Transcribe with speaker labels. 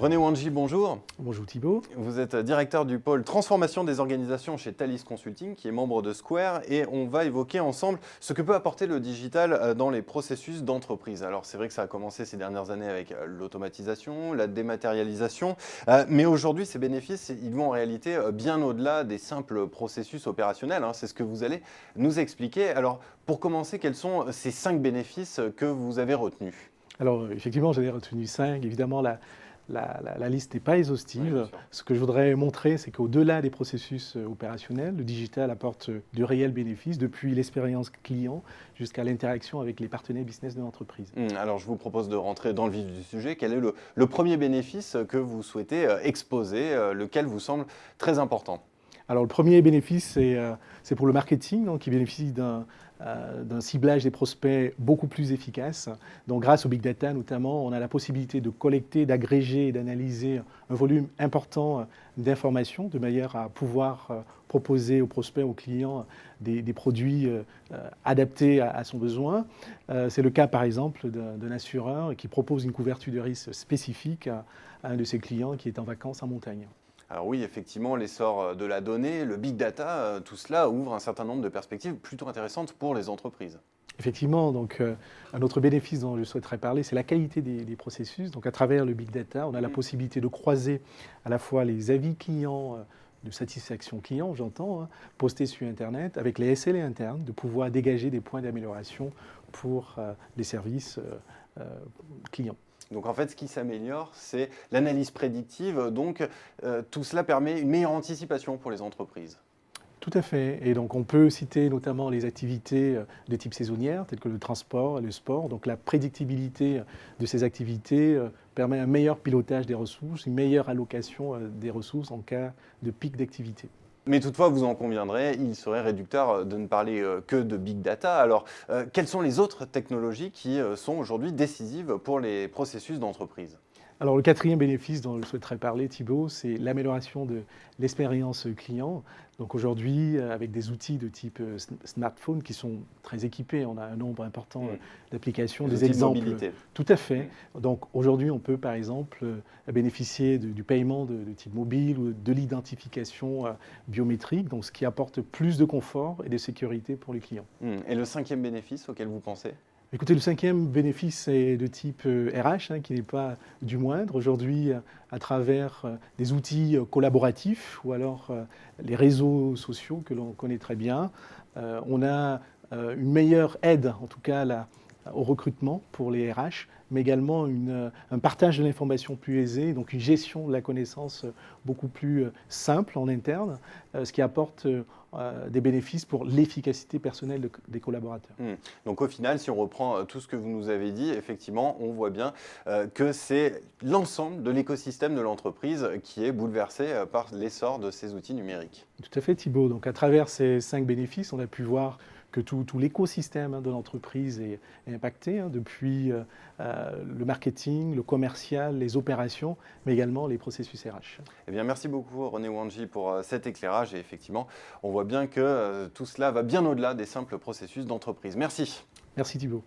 Speaker 1: René Wanji, bonjour.
Speaker 2: Bonjour Thibault.
Speaker 1: Vous êtes directeur du pôle transformation des organisations chez Thalys Consulting, qui est membre de Square, et on va évoquer ensemble ce que peut apporter le digital dans les processus d'entreprise. Alors c'est vrai que ça a commencé ces dernières années avec l'automatisation, la dématérialisation, mais aujourd'hui ces bénéfices, ils vont en réalité bien au-delà des simples processus opérationnels. C'est ce que vous allez nous expliquer. Alors pour commencer, quels sont ces 5 bénéfices que vous avez retenus?
Speaker 2: Alors effectivement, j'en ai retenu 5. Évidemment, la liste n'est pas exhaustive.
Speaker 1: Oui,
Speaker 2: ce que je voudrais montrer, c'est qu'au-delà des processus opérationnels, le digital apporte de réels bénéfices, depuis l'expérience client jusqu'à l'interaction avec les partenaires business de l'entreprise.
Speaker 1: Alors je vous propose de rentrer dans le vif du sujet. Quel est le premier bénéfice que vous souhaitez exposer, lequel vous semble très important?
Speaker 2: Alors le premier bénéfice, c'est pour le marketing, donc, qui bénéficie d'un ciblage des prospects beaucoup plus efficace. Donc grâce au big data notamment, on a la possibilité de collecter, d'agréger et d'analyser un volume important d'informations de manière à pouvoir proposer aux prospects, aux clients des produits adaptés à son besoin. C'est le cas par exemple d'un assureur qui propose une couverture de risque spécifique à un de ses clients qui est en vacances en montagne.
Speaker 1: Alors oui, effectivement, l'essor de la donnée, le big data, tout cela ouvre un certain nombre de perspectives plutôt intéressantes pour les entreprises.
Speaker 2: Effectivement, donc, un autre bénéfice dont je souhaiterais parler, c'est la qualité des processus. Donc, à travers le big data, on a la possibilité de croiser à la fois les avis clients, de satisfaction client, j'entends, postés sur Internet, avec les SLA internes, de pouvoir dégager des points d'amélioration pour les services clients.
Speaker 1: Donc en fait, ce qui s'améliore, c'est l'analyse prédictive. Donc tout cela permet une meilleure anticipation pour les entreprises.
Speaker 2: Tout à fait. Et donc, on peut citer notamment les activités de type saisonnière, telles que le transport et le sport. Donc, la prédictibilité de ces activités permet un meilleur pilotage des ressources, une meilleure allocation des ressources en cas de pic d'activité.
Speaker 1: Mais toutefois, vous en conviendrez, il serait réducteur de ne parler que de big data. Alors, quelles sont les autres technologies qui sont aujourd'hui décisives pour les processus d'entreprise ?
Speaker 2: Alors, le quatrième bénéfice dont je souhaiterais parler, Thibault, c'est l'amélioration de l'expérience client. Donc aujourd'hui, avec des outils de type smartphone qui sont très équipés, on a un nombre important d'applications, des exemples.
Speaker 1: Mobilité.
Speaker 2: Tout à fait. Donc aujourd'hui, on peut par exemple bénéficier du paiement de type mobile ou de l'identification biométrique, donc ce qui apporte plus de confort et de sécurité pour les clients.
Speaker 1: Et le cinquième bénéfice auquel vous pensez ?
Speaker 2: Écoutez, le cinquième bénéfice est de type RH, qui n'est pas du moindre. Aujourd'hui, à travers des outils collaboratifs ou alors les réseaux sociaux que l'on connaît très bien, on a une meilleure aide, en tout cas au recrutement pour les RH, mais également un partage de l'information plus aisé, donc une gestion de la connaissance beaucoup plus simple en interne, ce qui apporte des bénéfices pour l'efficacité personnelle des collaborateurs.
Speaker 1: Donc au final, si on reprend tout ce que vous nous avez dit, effectivement, on voit bien que c'est l'ensemble de l'écosystème de l'entreprise qui est bouleversé par l'essor de ces outils numériques.
Speaker 2: Tout à fait, Thibault. Donc à travers ces 5 bénéfices, on a pu voir que tout l'écosystème de l'entreprise est impacté, depuis le marketing, le commercial, les opérations, mais également les processus RH.
Speaker 1: Eh bien, merci beaucoup René Wanji pour cet éclairage et effectivement, on voit bien que tout cela va bien au-delà des simples processus d'entreprise. Merci.
Speaker 2: Merci Thibault.